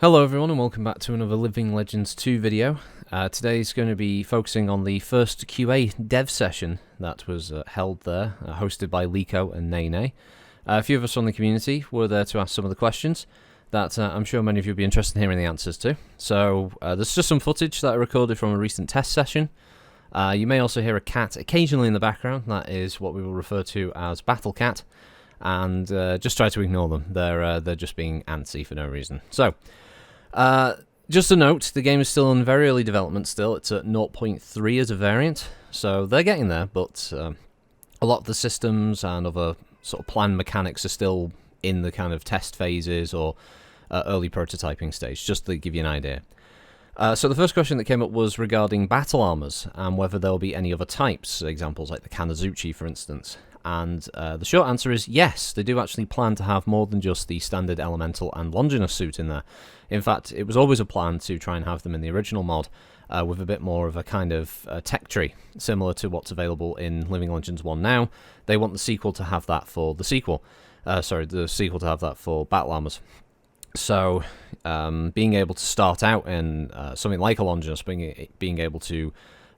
Hello everyone and welcome back to another Living Legends 2 video. Today's going to be focusing on the first QA dev session that was held there, hosted by Lico and Nene. A few of us from the community were there to ask some of the questions that I'm sure many of you will be interested in hearing the answers to. So there's just some footage that I recorded from a recent test session. You may also hear a cat occasionally in the background. That is what we will refer to as Battle Cat. And just try to ignore them. They're just being antsy for no reason. So, just a note, the game is still in very early development still. It's at 0.3 as a variant, so they're getting there, but a lot of the systems and other sort of planned mechanics are still in the kind of test phases or early prototyping stage, just to give you an idea. So the first question that came up was regarding battle armors and whether there'll be any other types, examples like the Kanazuchi, for instance. And the short answer is yes, they do actually plan to have more than just the standard Elemental and Longinus suit in there. In fact, it was always a plan to try and have them in the original mod with a bit more of a kind of tech tree, similar to what's available in Living Legends 1 now. They want the sequel to have that for the sequel. The sequel to have that for battle armors. So, being able to start out in something like a Longinus, being able to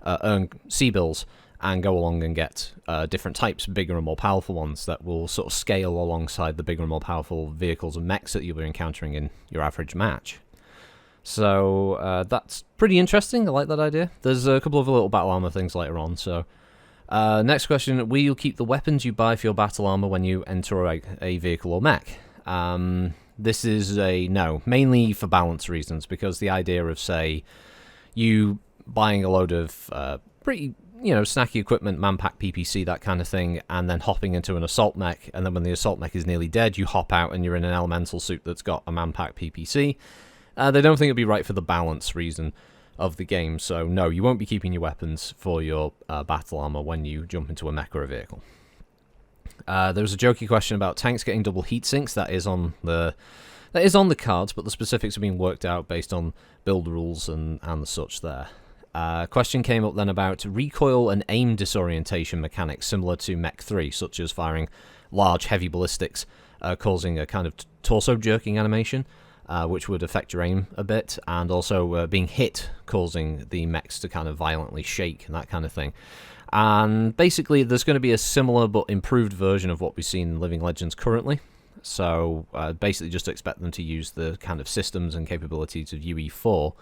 earn C-bills and go along and get different types, bigger and more powerful ones that will sort of scale alongside the bigger and more powerful vehicles and mechs that you'll be encountering in your average match. So that's pretty interesting. I like that idea. There's a couple of little battle armor things later on. So next question, will you keep the weapons you buy for your battle armor when you enter a vehicle or mech? This is a no, mainly for balance reasons, because the idea of, say, you buying a load of pretty snacky equipment, manpack, PPC, that kind of thing, and then hopping into an assault mech, and then when the assault mech is nearly dead, you hop out and you're in an elemental suit that's got a manpack PPC. They don't think it'd be right for the balance reason of the game, so no, you won't be keeping your weapons for your battle armor when you jump into a mech or a vehicle. There was a jokey question about tanks getting double heat sinks. That is on the cards, but the specifics are being worked out based on build rules and the such there. Question came up then about recoil and aim disorientation mechanics similar to Mech 3, such as firing large heavy ballistics, causing a kind of torso jerking animation, which would affect your aim a bit, and also being hit, causing the mechs to kind of violently shake and that kind of thing. And basically there's going to be a similar but improved version of what we see in Living Legends currently. So basically just expect them to use the kind of systems and capabilities of UE4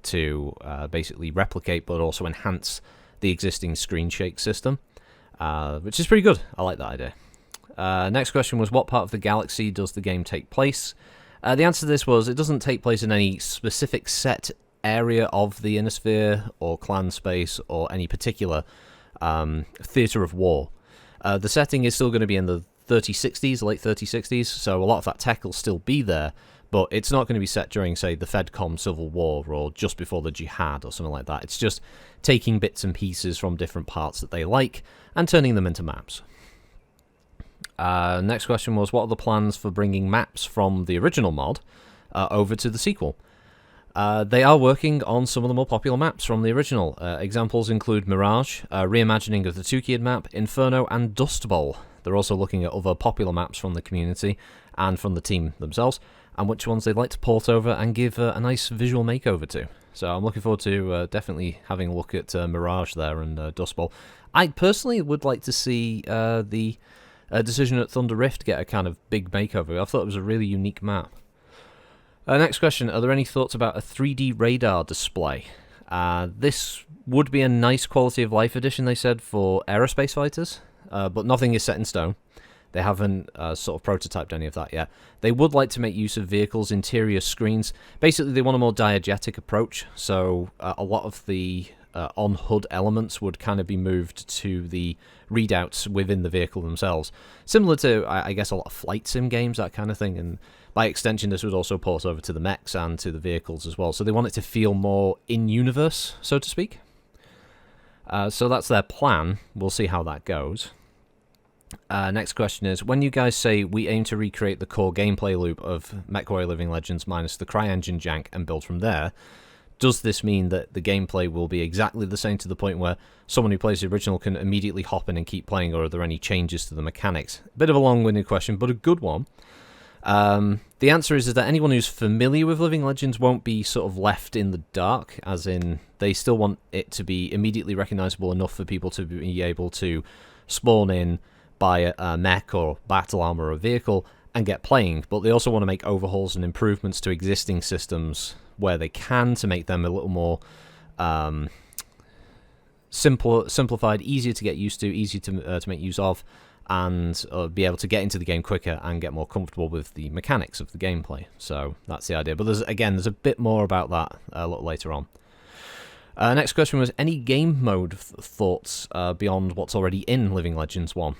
to basically replicate but also enhance the existing screen shake system, which is pretty good. I like that idea. Next question was, what part of the galaxy does the game take place? The answer to this was, it doesn't take place in any specific set area of the Inner Sphere or clan space or any particular theatre of war. The setting is still going to be in the 3060s, late 3060s, so a lot of that tech will still be there, but it's not going to be set during, say, the Fedcom Civil War or just before the Jihad or something like that. It's just taking bits and pieces from different parts that they like and turning them into maps. Next question was, what are the plans for bringing maps from the original mod over to the sequel? They are working on some of the more popular maps from the original. Examples include Mirage, reimagining of the Tukid map, Inferno, and Dust Bowl. They're also looking at other popular maps from the community and from the team themselves, and which ones they'd like to port over and give a nice visual makeover to. So I'm looking forward to definitely having a look at Mirage there and Dust Bowl. I personally would like to see the Decision at Thunder Rift get a kind of big makeover. I thought it was a really unique map. Next question, are there any thoughts about a 3D radar display? This would be a nice quality of life addition, they said, for aerospace fighters, but nothing is set in stone. They haven't sort of prototyped any of that yet. They would like to make use of vehicles' interior screens. Basically, they want a more diegetic approach, so a lot of the on-HUD elements would kind of be moved to the readouts within the vehicle themselves. Similar to, I guess, a lot of flight sim games, that kind of thing, and by extension, this would also port over to the mechs and to the vehicles as well. So they want it to feel more in-universe, so to speak. So that's their plan. We'll see how that goes. Next question is, when you guys say we aim to recreate the core gameplay loop of MechWarrior Living Legends minus the CryEngine jank and build from there, does this mean that the gameplay will be exactly the same to the point where someone who plays the original can immediately hop in and keep playing, or are there any changes to the mechanics? A bit of a long-winded question, but a good one. The answer is that anyone who's familiar with Living Legends won't be sort of left in the dark, as in they still want it to be immediately recognizable enough for people to be able to spawn in, buy a mech or battle armor or vehicle, and get playing. But they also want to make overhauls and improvements to existing systems where they can, to make them a little more simplified, easier to get used to, easier to make use of, and be able to get into the game quicker and get more comfortable with the mechanics of the gameplay. So that's the idea. But there's a bit more about that a little later on. Next question was, any game mode thoughts beyond what's already in Living Legends 1?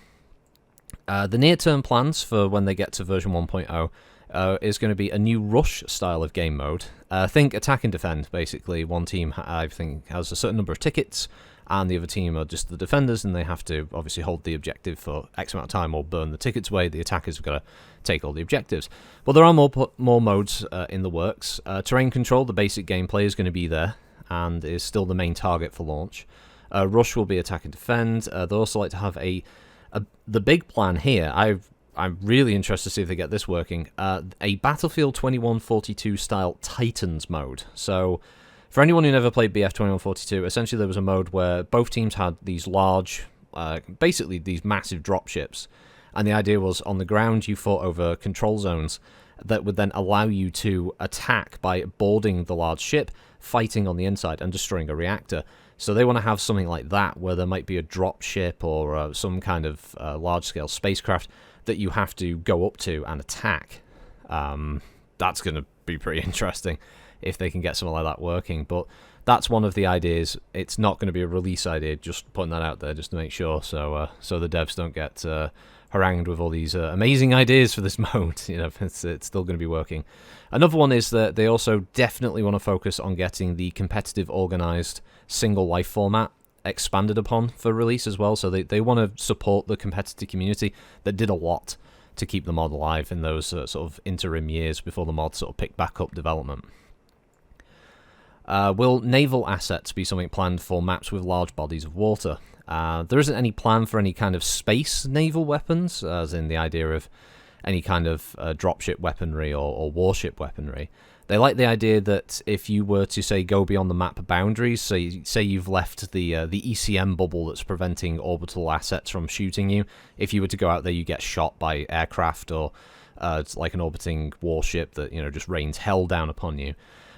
The near-term plans for when they get to version 1.0 is going to be a new rush style of game mode. Think attack and defend, basically. One team, I think, has a certain number of tickets, and the other team are just the defenders, and they have to obviously hold the objective for X amount of time or burn the tickets away. The attackers have got to take all the objectives. But there are more modes in the works. Terrain control, the basic gameplay, is going to be there, and is still the main target for launch. Rush will be attack and defend. They also like to have the big plan here. I'm really interested to see if they get this working. A Battlefield 2142 style Titans mode. So, for anyone who never played BF 2142, essentially there was a mode where both teams had these large, basically these massive dropships, and the idea was on the ground you fought over control zones that would then allow you to attack by boarding the large ship, fighting on the inside, and destroying a reactor. So they want to have something like that, where there might be a dropship or some kind of large-scale spacecraft that you have to go up to and attack. That's going to be pretty interesting if they can get something like that working. But that's one of the ideas. It's not going to be a release idea, just putting that out there just to make sure, so the devs don't get harangued with all these amazing ideas for this mode. You know, it's still going to be working. Another one is that they also definitely want to focus on getting the competitive organized single life format expanded upon for release as well. So they want to support the competitive community that did a lot to keep the mod alive in those sort of interim years before the mod sort of picked back up development. Will naval assets be something planned for maps with large bodies of water? There isn't any plan for any kind of space naval weapons, as in the idea of any kind of dropship weaponry or warship weaponry. They like the idea that if you were to, say, go beyond the map boundaries, so say you've left the ECM bubble that's preventing orbital assets from shooting you, if you were to go out there, you get shot by aircraft or it's like an orbiting warship that, you know, just rains hell down upon you.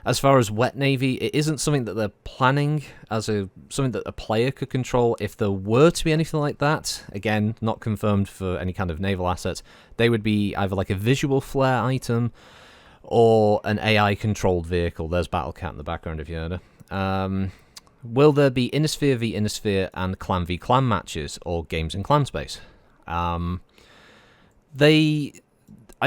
As far as wet navy, it isn't something that they're planning as something that a player could control. If there were to be anything like that, again, not confirmed for any kind of naval assets, they would be either like a visual flare item or an AI-controlled vehicle. There's Battlecat in the background if you heard her. Will there be Innisphere v Innisphere and Clan v Clan matches or games in clan space? I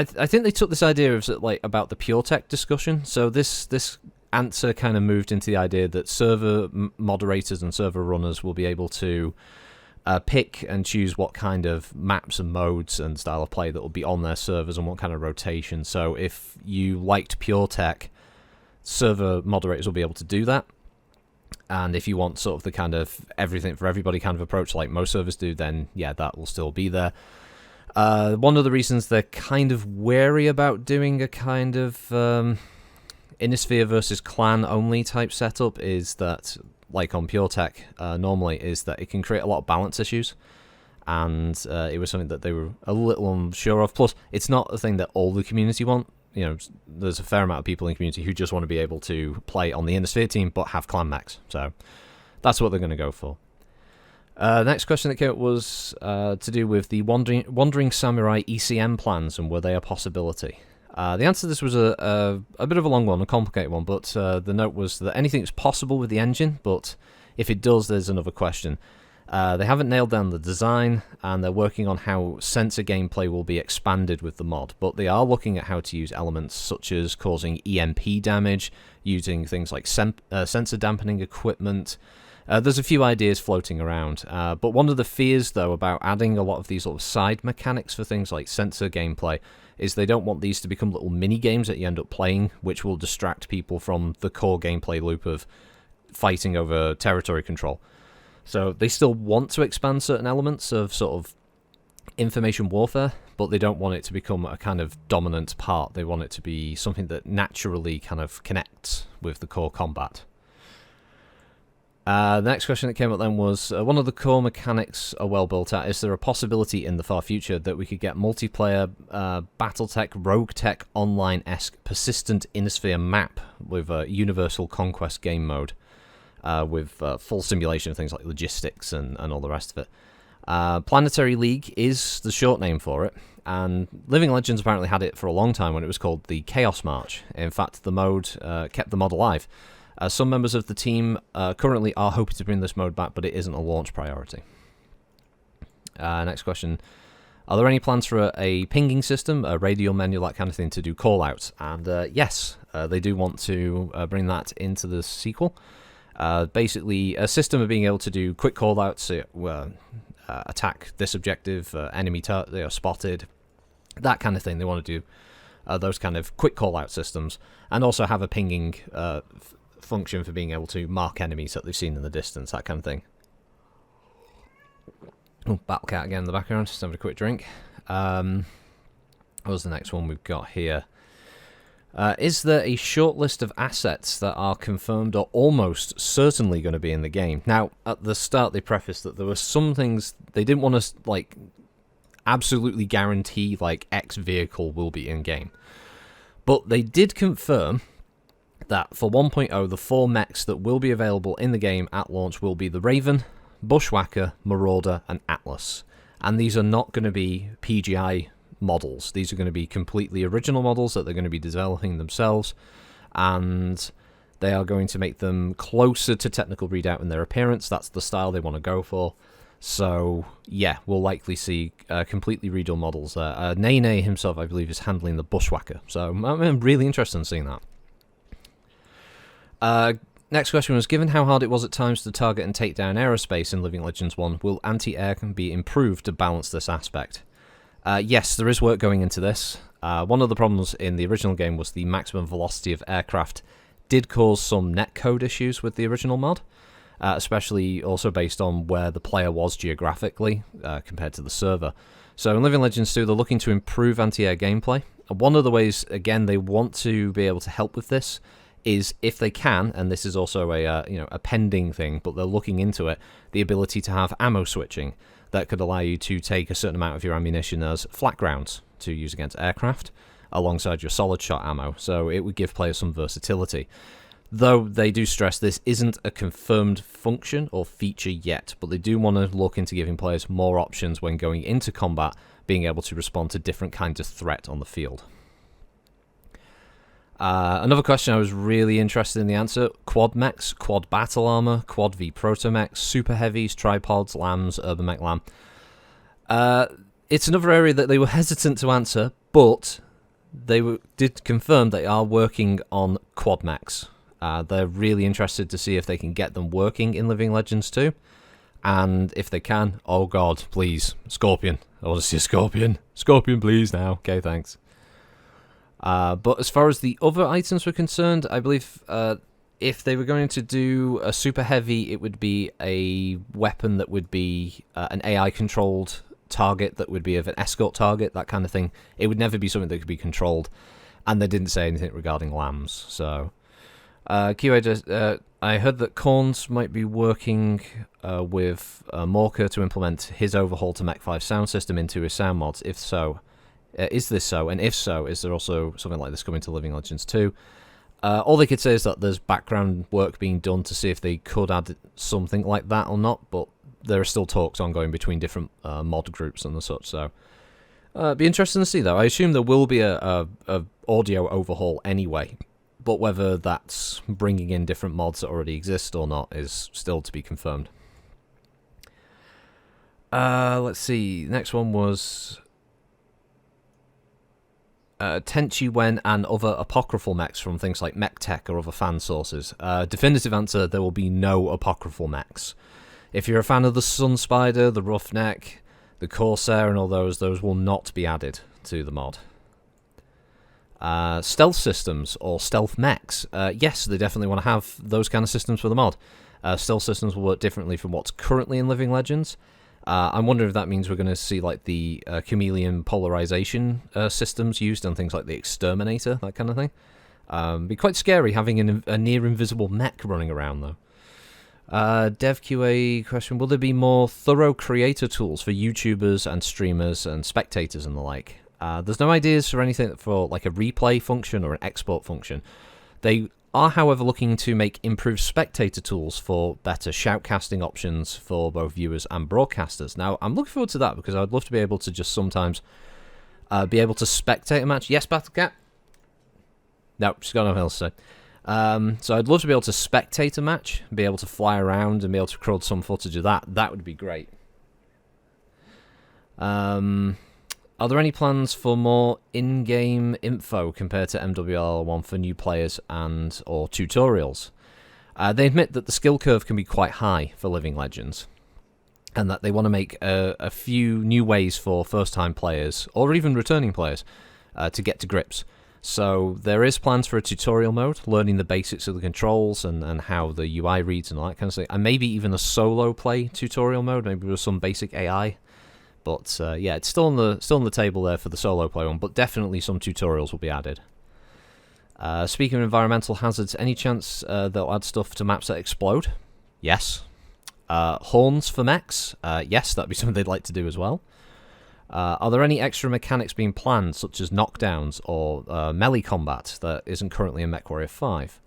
think they took this idea of like about the pure tech discussion. So this answer kind of moved into the idea that server moderators and server runners will be able to pick and choose what kind of maps and modes and style of play that will be on their servers and what kind of rotation. So if you liked pure tech, server moderators will be able to do that. And if you want sort of the kind of everything for everybody kind of approach like most servers do, then yeah, that will still be there. One of the reasons they're kind of wary about doing a kind of Innisphere versus clan only type setup is that, like on Pure Tech normally, is that it can create a lot of balance issues, and it was something that they were a little unsure of. Plus, it's not a thing that all the community want. You know, there's a fair amount of people in the community who just want to be able to play on the Innisphere team but have clan mechs, so that's what they're going to go for. Next question that came up was to do with the Wandering Samurai ECM plans, and were they a possibility? The answer to this was a bit of a long one, a complicated one, but the note was that anything's possible with the engine, but if it does, there's another question. They haven't nailed down the design, and they're working on how sensor gameplay will be expanded with the mod, but they are looking at how to use elements such as causing EMP damage, using things like sensor dampening equipment. There's a few ideas floating around, but one of the fears, though, about adding a lot of these sort of side mechanics for things like sensor gameplay is they don't want these to become little mini-games that you end up playing, which will distract people from the core gameplay loop of fighting over territory control. So they still want to expand certain elements of sort of information warfare, but they don't want it to become a kind of dominant part. They want it to be something that naturally kind of connects with the core combat. The next question that came up then was, one of the core mechanics are well built at. Is there a possibility in the far future that we could get multiplayer, Battletech, Rogue Tech, online-esque, persistent Innisphere map with a universal conquest game mode, with full simulation of things like logistics and all the rest of it? Planetary League is the short name for it, and Living Legends apparently had it for a long time when it was called the Chaos March. In fact, the mode kept the mod alive. Some members of the team currently are hoping to bring this mode back, but it isn't a launch priority. Next question. Are there any plans for a pinging system, a radial menu, that kind of thing, to do callouts? And yes, they do want to bring that into the sequel. Basically, a system of being able to do quick callouts, attack this objective, enemy spotted, that kind of thing. They want to do those kind of quick callout systems, and also have a pinging function for being able to mark enemies that they've seen in the distance, that kind of thing. Oh, Battle Cat again in the background, just having a quick drink. What was the next one we've got here? Is there a short list of assets that are confirmed or almost certainly going to be in the game? Now, at the start they prefaced that there were some things they didn't want to, like, absolutely guarantee, like, X vehicle will be in-game. But they did confirm that for 1.0, the 4 mechs that will be available in the game at launch will be the Raven, Bushwhacker, Marauder, and Atlas. And these are not going to be PGI models. These are going to be completely original models that they're going to be developing themselves, and they are going to make them closer to technical readout in their appearance. That's the style they want to go for. So, yeah, we'll likely see completely real models there. Nene himself, I believe, is handling the Bushwhacker. So, I'm really interested in seeing that. Next question was, given how hard it was at times to target and take down aerospace in Living Legends 1, will anti-air be improved to balance this aspect? Yes, there is work going into this. One of the problems in the original game was the maximum velocity of aircraft did cause some netcode issues with the original mod, especially also based on where the player was geographically compared to the server. So in Living Legends 2, they're looking to improve anti-air gameplay. One of the ways, again, they want to be able to help with this is, if they can, and this is also a pending thing, but they're looking into it, the ability to have ammo switching that could allow you to take a certain amount of your ammunition as flak rounds to use against aircraft alongside your solid shot ammo, so it would give players some versatility. Though they do stress this isn't a confirmed function or feature yet, but they do want to look into giving players more options when going into combat, being able to respond to different kinds of threat on the field. Another question I was really interested in the answer: quad mechs, quad battle armor, quad V proto mechs, super heavies, tripods, lambs, urban mech lamb. It's another area that they were hesitant to answer, but they did confirm they are working on quad mechs. They're really interested to see if they can get them working in Living Legends 2, and if they can, oh god, please, Scorpion. I want to see a Scorpion. Scorpion, please, now. Okay, thanks. But as far as the other items were concerned, I believe if they were going to do a super heavy, it would be a weapon that would be an AI-controlled target that would be of an escort target, that kind of thing. It would never be something that could be controlled, and they didn't say anything regarding lambs. So, QA, I heard that Corns might be working with Morka to implement his overhaul to Mech 5 sound system into his sound mods. If so, is this so? And if so, is there also something like this coming to Living Legends 2? All they could say is that there's background work being done to see if they could add something like that or not, but there are still talks ongoing between different mod groups and the such, so it'd be interesting to see, though. I assume there will be a audio overhaul anyway, but whether that's bringing in different mods that already exist or not is still to be confirmed. Let's see, next one was Tenchi Wen and other apocryphal mechs from things like Mech Tech or other fan sources. Definitive answer, there will be no apocryphal mechs. If you're a fan of the Sun Spider, the Roughneck, the Corsair and all those will not be added to the mod. Stealth systems or stealth mechs. Yes, they definitely want to have those kind of systems for the mod. Stealth systems will work differently from what's currently in Living Legends. I'm wondering if that means we're going to see like the chameleon polarization systems used on things like the Exterminator, that kind of thing. Be quite scary having a near invisible mech running around though. Dev QA question: will there be more thorough creator tools for YouTubers and streamers and spectators and the like? There's no ideas for anything for like a replay function or an export function. They are, however, looking to make improved spectator tools for better shoutcasting options for both viewers and broadcasters. Now, I'm looking forward to that because I'd love to be able to just sometimes be able to spectate a match. Yes, Battlecat? No, she's got nothing else to say. So I'd love to be able to spectate a match, be able to fly around and be able to record some footage of that. That would be great. Are there any plans for more in-game info compared to MWL1 for new players and or tutorials? They admit that the skill curve can be quite high for Living Legends, and that they want to make a few new ways for first-time players, or even returning players, to get to grips. So there is plans for a tutorial mode, learning the basics of the controls and how the UI reads and all that kind of thing, and maybe even a solo play tutorial mode, maybe with some basic AI. But yeah, it's still on the table there for the solo play one, but definitely some tutorials will be added. Speaking of environmental hazards, any chance they'll add stuff to maps that explode? Yes. Horns for mechs? Yes, that'd be something they'd like to do as well. Are there any extra mechanics being planned, such as knockdowns or melee combat that isn't currently in MechWarrior 5?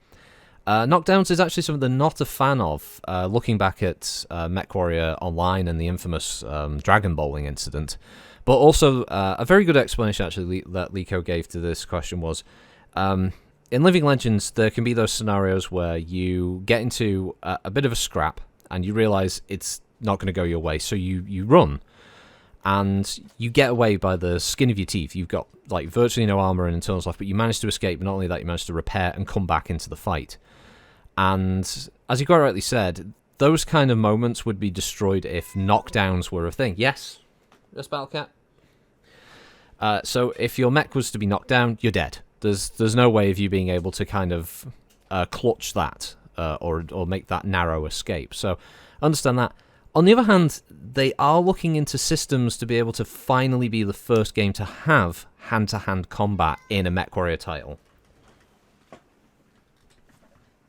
Knockdowns is actually something they're not a fan of, looking back at MechWarrior Online and the infamous Dragon Bowling incident. But also, a very good explanation actually that Lico gave to this question was, in Living Legends, there can be those scenarios where you get into a bit of a scrap and you realise it's not going to go your way, so you run. And you get away by the skin of your teeth. You've got like virtually no armor and internals left, but you manage to escape. But not only that, you manage to repair and come back into the fight. And as you quite rightly said, those kind of moments would be destroyed if knockdowns were a thing. Yes, yes, Battlecat. So if your mech was to be knocked down, you're dead. There's no way of you being able to kind of clutch that or make that narrow escape. So understand that. On the other hand, they are looking into systems to be able to finally be the first game to have hand-to-hand combat in a MechWarrior title.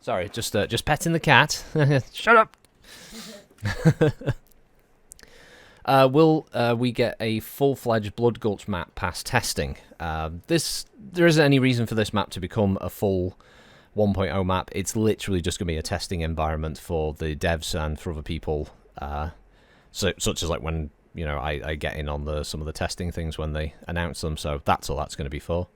Sorry, just petting the cat. Shut up! Will we get a full-fledged Blood Gulch map past testing? There isn't any reason for this map to become a full 1.0 map. It's literally just going to be a testing environment for the devs and for other people. Such as like when I get in on some of the testing things when they announce them, so that's all that's going to be for.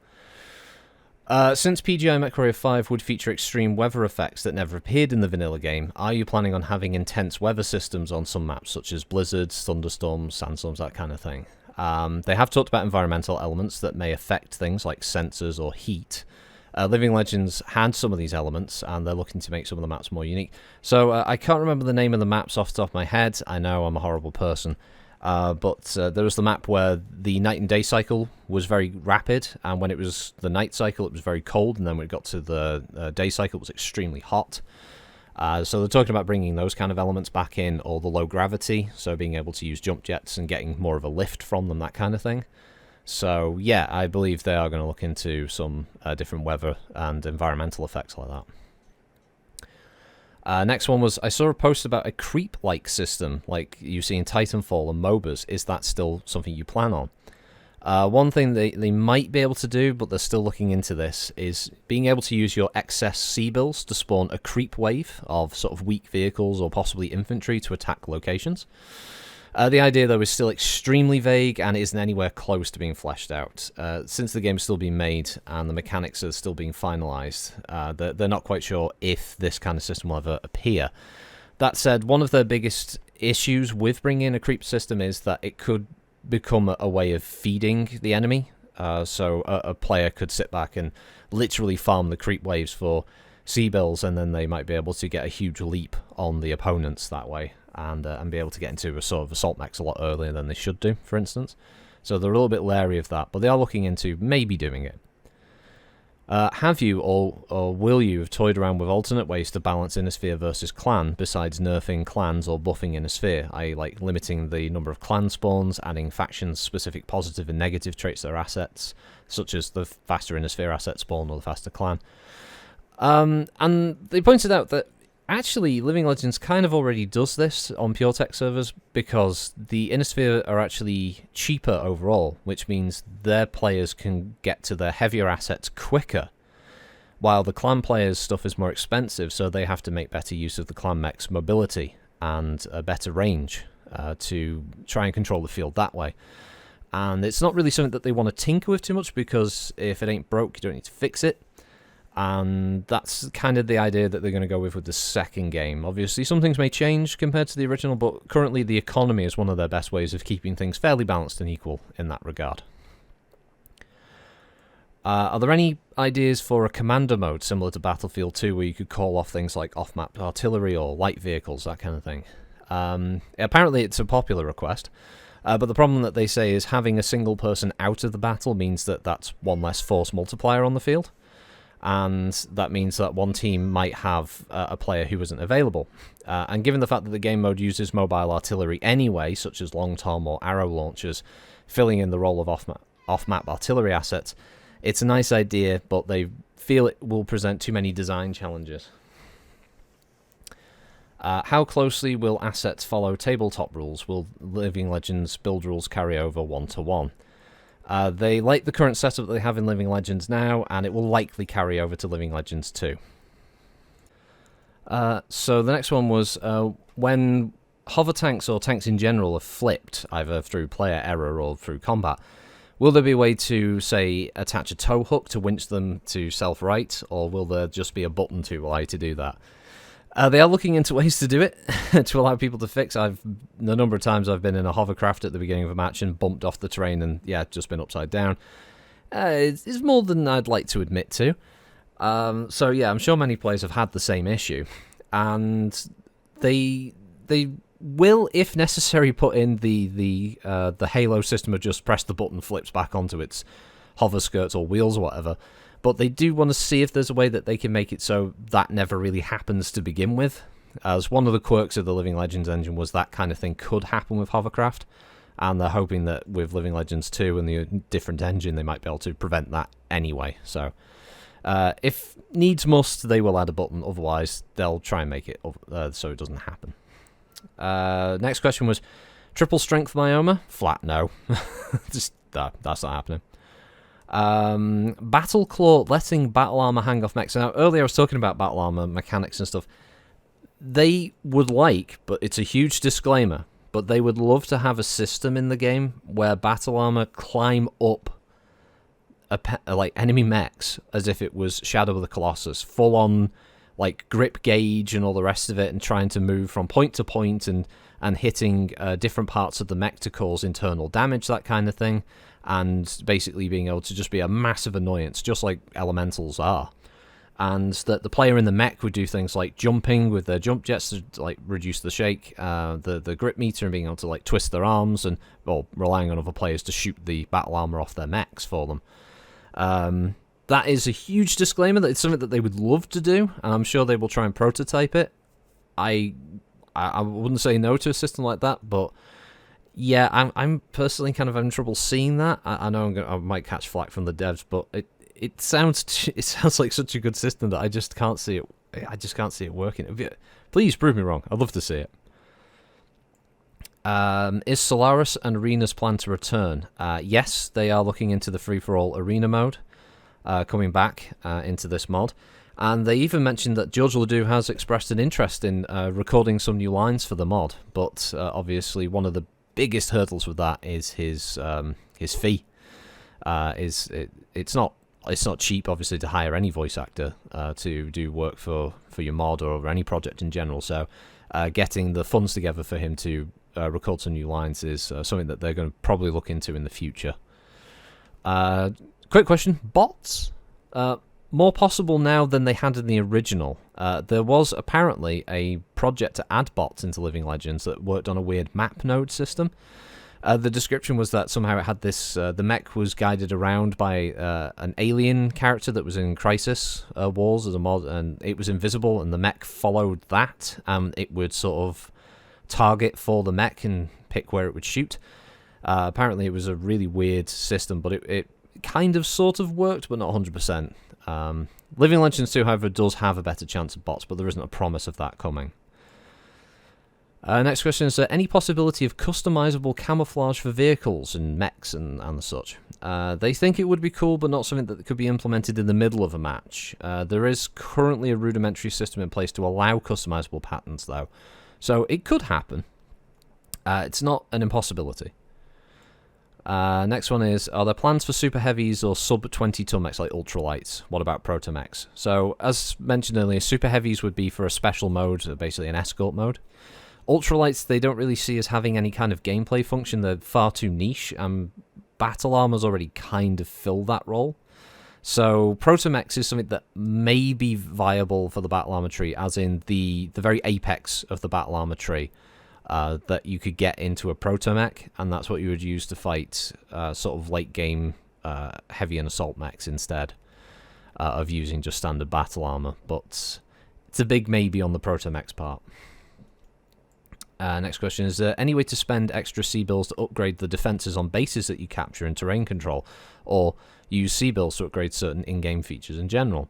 Since PGI MechWarrior 5 would feature extreme weather effects that never appeared in the vanilla game, are you planning on having intense weather systems on some maps, such as blizzards, thunderstorms, sandstorms, that kind of thing? They have talked about environmental elements that may affect things like sensors or heat. Living Legends had some of these elements, and they're looking to make some of the maps more unique. So I can't remember the name of the maps off the top of my head. I know I'm a horrible person. But there was the map where the night and day cycle was very rapid, and when it was the night cycle, it was very cold, and then when it got to the day cycle, it was extremely hot. So they're talking about bringing those kind of elements back in, or the low gravity, so being able to use jump jets and getting more of a lift from them, that kind of thing. So, yeah, I believe they are going to look into some different weather and environmental effects like that. Next one was, I saw a post about a creep-like system, like you see in Titanfall and MOBAs. Is that still something you plan on? One thing they might be able to do, but they're still looking into this, is being able to use your excess C-bills to spawn a creep wave of sort of weak vehicles or possibly infantry to attack locations. The idea, though, is still extremely vague and isn't anywhere close to being fleshed out. Since the game is still being made and the mechanics are still being finalised, they're not quite sure if this kind of system will ever appear. That said, one of their biggest issues with bringing in a creep system is that it could become a way of feeding the enemy. So a player could sit back and literally farm the creep waves for C-bills, and then they might be able to get a huge leap on the opponents that way. And be able to get into a sort of assault mechs a lot earlier than they should do, for instance. So they're a little bit leery of that, but they are looking into maybe doing it. Have you or will you have toyed around with alternate ways to balance Inner Sphere versus Clan, besides nerfing clans or buffing Inner Sphere, i.e. like limiting the number of clan spawns, adding factions-specific positive and negative traits to their assets, such as the faster Inner Sphere asset spawn or the faster clan? And they pointed out that actually Living Legends kind of already does this on pure tech servers, because the Inner Sphere are actually cheaper overall, which means their players can get to their heavier assets quicker, while the clan players' stuff is more expensive, so they have to make better use of the clan mech's mobility and a better range to try and control the field that way. And it's not really something that they want to tinker with too much, because if it ain't broke, you don't need to fix it. And that's kind of the idea that they're going to go with the second game. Obviously, some things may change compared to the original, but currently the economy is one of their best ways of keeping things fairly balanced and equal in that regard. Are there any ideas for a commander mode similar to Battlefield 2 where you could call off things like off-map artillery or light vehicles, that kind of thing? Apparently it's a popular request, but the problem that they say is having a single person out of the battle means that that's one less force multiplier on the field. And that means that one team might have a player who isn't available. And given the fact that the game mode uses mobile artillery anyway, such as long tom or arrow launchers, filling in the role of off-map artillery assets, it's a nice idea, but they feel it will present too many design challenges. How closely will assets follow tabletop rules? Will Living Legends build rules carry over one-to-one? They like the current setup that they have in Living Legends now, and it will likely carry over to Living Legends 2. So the next one was when hover tanks or tanks in general are flipped, either through player error or through combat, will there be a way to, say, attach a tow hook to winch them to self-right, or will there just be a button to allow you to do that? They are looking into ways to do it, to allow people to fix. The number of times I've been in a hovercraft at the beginning of a match and bumped off the terrain and, yeah, just been upside down. It's more than I'd like to admit to. So, yeah, I'm sure many players have had the same issue. And they will, if necessary, put in the Halo system of just press the button, flips back onto its hover skirts or wheels or whatever. But they do want to see if there's a way that they can make it so that never really happens to begin with. As one of the quirks of the Living Legends engine was that kind of thing could happen with hovercraft. And they're hoping that with Living Legends 2 and the different engine, they might be able to prevent that anyway. So, if needs must, they will add a button. Otherwise, they'll try and make it so it doesn't happen. Next question was, triple strength myoma? Flat no. Just that's not happening. Battle Claw letting battle armor hang off mechs. Now, earlier I was talking about battle armor mechanics and stuff. They would like, but it's a huge disclaimer, but they would love to have a system in the game where battle armor climb up like enemy mechs as if it was Shadow of the Colossus, full on like grip gauge and all the rest of it, and trying to move from point to point and hitting different parts of the mech to cause internal damage, that kind of thing. And basically being able to just be a massive annoyance, just like elementals are. And that the player in the mech would do things like jumping with their jump jets to like reduce the shake, the grip meter, and being able to like twist their arms, and well, relying on other players to shoot the battle armor off their mechs for them. That is a huge disclaimer that it's something that they would love to do, and I'm sure they will try and prototype it. I wouldn't say no to a system like that, but yeah, I'm personally kind of having trouble seeing that. I know I might catch flack from the devs, but it sounds like such a good system that I just can't see it. I just can't see it working. Please prove me wrong. I'd love to see it. Is Solaris and Arena's plan to return? Yes, they are looking into the free-for-all arena mode, coming back into this mod. And they even mentioned that George Ledoux has expressed an interest in recording some new lines for the mod, but obviously one of the biggest hurdles with that is his fee. It's not cheap, obviously, to hire any voice actor to do work for your mod or any project in general. So getting the funds together for him to record some new lines is something that they're going to probably look into in the future. Quick question: bots? More possible now than they had in the original. There was apparently a project to add bots into Living Legends that worked on a weird map node system. The description was that somehow it had this, the mech was guided around by an alien character that was in Crisis Wars as a mod, and it was invisible, and the mech followed that, and it would sort of target for the mech and pick where it would shoot. Apparently it was a really weird system, but it kind of sort of worked, but not 100%. Living Legends 2, however, does have a better chance of bots, but there isn't a promise of that coming. Next question is, any possibility of customizable camouflage for vehicles and mechs and such? They think it would be cool, but not something that could be implemented in the middle of a match. There is currently a rudimentary system in place to allow customizable patterns, though. So it could happen. It's not an impossibility. Next one is, are there plans for super heavies or sub 20 ton mechs like ultralights? What about proto mechs? So, as mentioned earlier, super heavies would be for a special mode, basically an escort mode. Ultralights, they don't really see as having any kind of gameplay function. They're far too niche, and battle armors already kind of fill that role. So, proto mechs is something that may be viable for the battle armor tree, as in the very apex of the battle armor tree. That you could get into a proto mech, and that's what you would use to fight sort of late game heavy and assault mechs instead of using just standard battle armor. But it's a big maybe on the proto mechs part. Next question is, any way to spend extra C-bills to upgrade the defenses on bases that you capture in terrain control, or use C-bills to upgrade certain in-game features in general?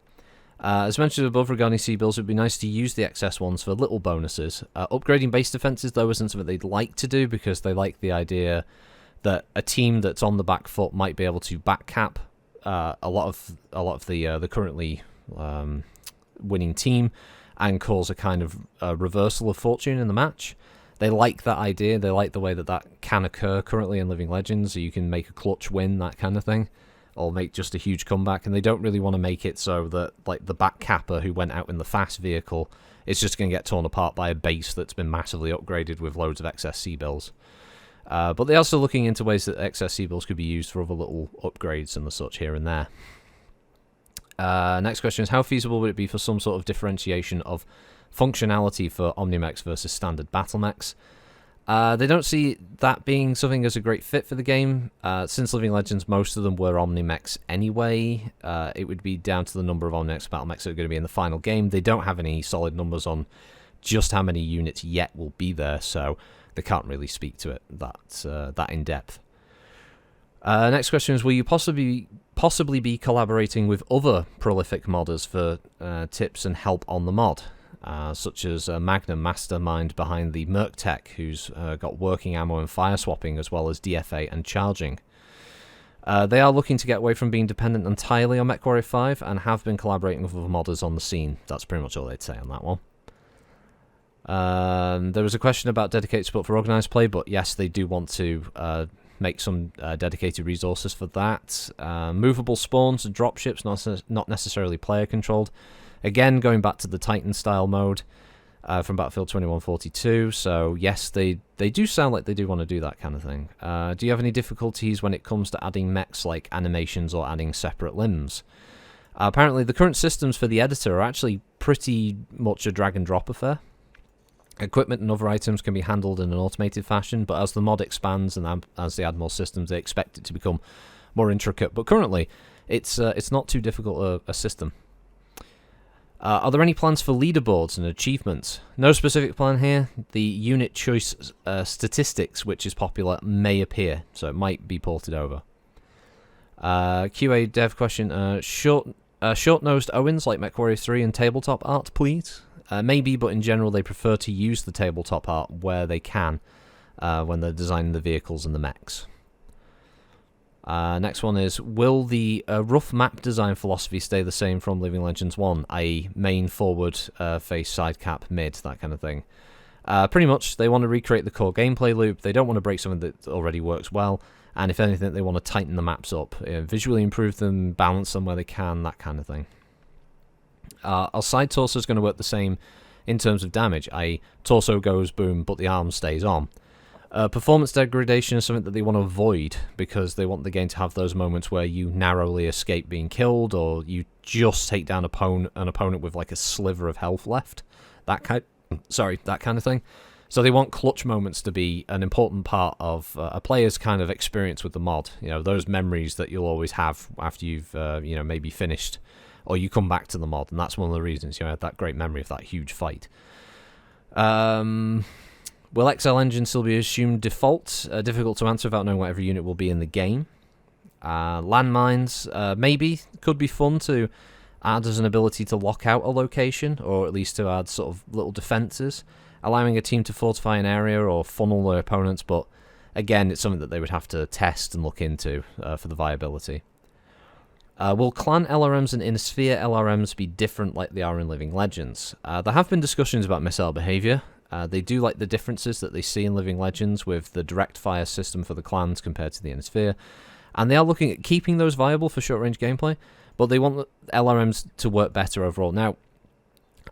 As mentioned above regarding C-bills, it would be nice to use the excess ones for little bonuses. Upgrading base defenses, though, isn't something they'd like to do, because they like the idea that a team that's on the back foot might be able to backcap a lot of the currently winning team and cause a kind of reversal of fortune in the match. They like that idea. They like the way that can occur currently in Living Legends. So you can make a clutch win, that kind of thing, or make just a huge comeback. And they don't really want to make it so that, like, the back capper who went out in the fast vehicle is just going to get torn apart by a base that's been massively upgraded with loads of excess C-bills. But they're also looking into ways that excess C-bills could be used for other little upgrades and the such here and there. Next question is, how feasible would it be for some sort of differentiation of functionality for Omnimechs versus standard battle mechs? They don't see that being something as a great fit for the game. Since Living Legends, most of them were Omnimechs anyway. It would be down to the number of Omnimechs battle mechs that are going to be in the final game. They don't have any solid numbers on just how many units yet will be there, so they can't really speak to it that in depth. Next question is, will you possibly be collaborating with other prolific modders for tips and help on the mod? Such as Magnum, mastermind behind the Merc Tech, who's got working ammo and fire swapping, as well as DFA and charging. They are looking to get away from being dependent entirely on MechWarrior 5 and have been collaborating with other modders on the scene. That's pretty much all they'd say on that one. There was a question about dedicated support for organised play, but yes, they do want to make some dedicated resources for that. Movable spawns and dropships, not necessarily player controlled. Again, going back to the Titan-style mode from Battlefield 2142, so yes, they do sound like they do want to do that kind of thing. Do you have any difficulties when it comes to adding mechs like animations or adding separate limbs? Apparently, the current systems for the editor are actually pretty much a drag-and-drop affair. Equipment and other items can be handled in an automated fashion, but as the mod expands and as they add more systems, they expect it to become more intricate. But currently, it's not too difficult a system. Are there any plans for leaderboards and achievements? No specific plan here. The unit choice statistics, which is popular, may appear, so it might be ported over. QA dev question, short-nosed Owens like MechWarrior 3 and tabletop art, please? Maybe, but in general they prefer to use the tabletop art where they can when they're designing the vehicles and the mechs. Next one is, will the rough map design philosophy stay the same from Living Legends 1, i.e. main, forward, face, side cap, mid, that kind of thing? Pretty much, they want to recreate the core gameplay loop. They don't want to break something that already works well, and if anything, they want to tighten the maps up, visually improve them, balance them where they can, that kind of thing. Our side torso is going to work the same in terms of damage, i.e. torso goes boom, but the arm stays on. Performance degradation is something that they want to avoid, because they want the game to have those moments where you narrowly escape being killed, or you just take down an opponent with like a sliver of health left. That kind of thing. So they want clutch moments to be an important part of a player's kind of experience with the mod. You know, those memories that you'll always have after you've, you know, maybe finished, or you come back to the mod, and that's one of the reasons you had that great memory of that huge fight. Will XL engine still be assumed default? Difficult to answer without knowing what every unit will be in the game. Landmines, maybe, could be fun to add as an ability to lock out a location, or at least to add sort of little defences, allowing a team to fortify an area or funnel their opponents, but again, it's something that they would have to test and look into for the viability. Will clan LRMs and Innisphere LRMs be different like they are in Living Legends? There have been discussions about missile behaviour. They do like the differences that they see in Living Legends with the direct fire system for the clans compared to the Innisphere, and they are looking at keeping those viable for short-range gameplay, but they want the LRMs to work better overall. Now,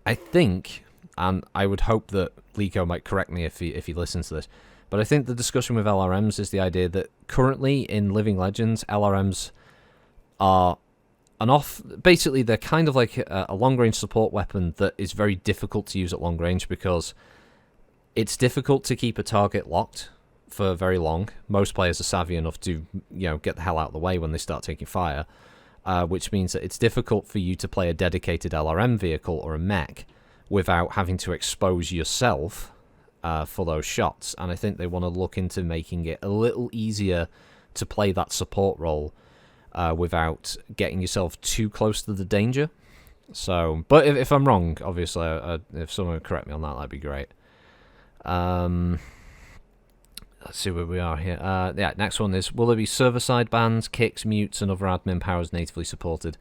I think, and I would hope that Lico might correct me if he listens to this, but I think the discussion with LRMs is the idea that currently in Living Legends, LRMs are basically they're kind of like a long-range support weapon that is very difficult to use at long range because it's difficult to keep a target locked for very long. Most players are savvy enough to, you know, get the hell out of the way when they start taking fire, which means that it's difficult for you to play a dedicated LRM vehicle or a mech without having to expose yourself for those shots. And I think they want to look into making it a little easier to play that support role without getting yourself too close to the danger. So, but if I'm wrong, obviously, if someone would correct me on that, that'd be great. Let's see where we are here. Yeah, next one is, will there be server-side bans, kicks, mutes, and other admin powers natively supported?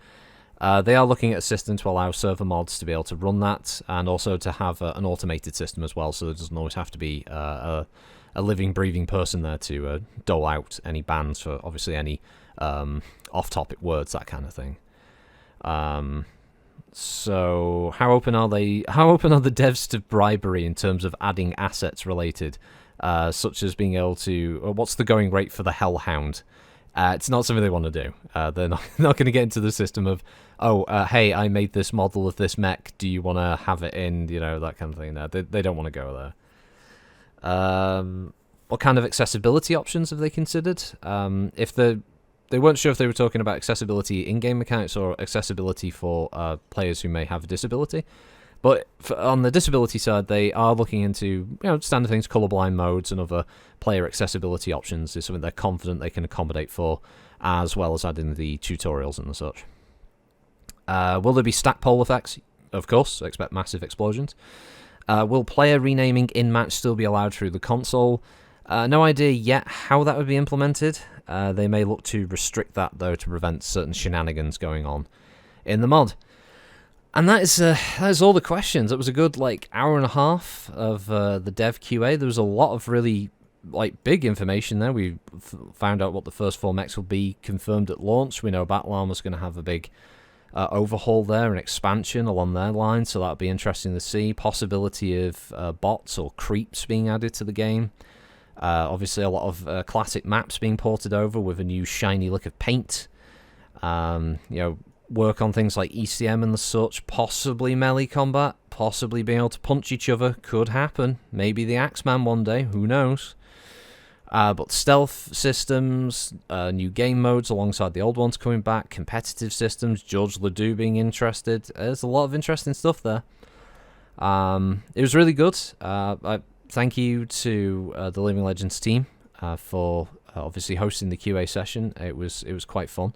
They are looking at a system to allow server mods to be able to run that, and also to have an automated system as well, so there doesn't always have to be a living, breathing person there to dole out any bans for, obviously, any off-topic words, that kind of thing. So, how open are they? How open are the devs to bribery in terms of adding assets related, such as being able to? What's the going rate for the Hellhound? It's not something they want to do. They're not going to get into the system of, hey, I made this model of this mech. Do you want to have it in? You know, that kind of thing. No, they don't want to go there. What kind of accessibility options have they considered? If they weren't sure if they were talking about accessibility in-game mechanics or accessibility for players who may have a disability. But on the disability side, they are looking into, standard things, colorblind modes and other player accessibility options is something they're confident they can accommodate for, as well as adding the tutorials and the such. Will there be stackpole effects? Of course, I expect massive explosions. Will player renaming in-match still be allowed through the console? No idea yet how that would be implemented. They may look to restrict that, though, to prevent certain shenanigans going on in the mod. And that is all the questions. It was a good, hour and a half of the dev QA. There was a lot of really, big information there. We found out what the first 4 mechs will be confirmed at launch. We know Battle Armor's going to have a big overhaul there, an expansion along their line, so that'll be interesting to see. Possibility of bots or creeps being added to the game. Obviously, a lot of classic maps being ported over with a new shiny lick of paint. Work on things like ECM and the such. Possibly melee combat. Possibly being able to punch each other. Could happen. Maybe the Axeman one day. Who knows? But stealth systems, new game modes alongside the old ones coming back, competitive systems, George Ledoux being interested. There's a lot of interesting stuff there. It was really good. Thank you to the Living Legends team for obviously hosting the QA session. It was quite fun,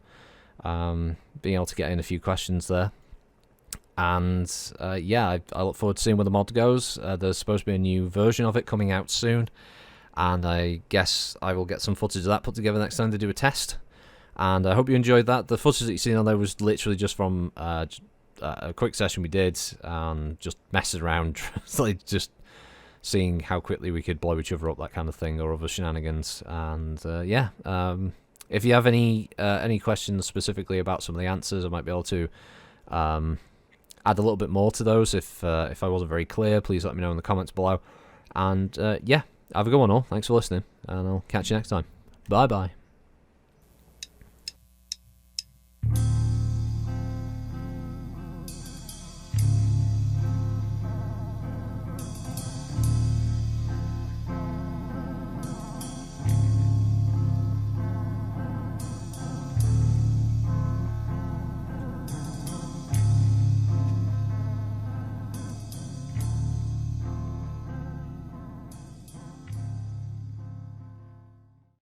being able to get in a few questions there. And I look forward to seeing where the mod goes. There's supposed to be a new version of it coming out soon, and I guess I will get some footage of that put together next time they do a test. And I hope you enjoyed that. The footage that you've seen on there was literally just from a quick session we did, just messing around, just seeing how quickly we could blow each other up, that kind of thing, or other shenanigans. And if you have any questions specifically about some of the answers, I might be able to add a little bit more to those. If I wasn't very clear, please let me know in the comments below. And have a good one all. Thanks for listening, and I'll catch you next time. Bye bye.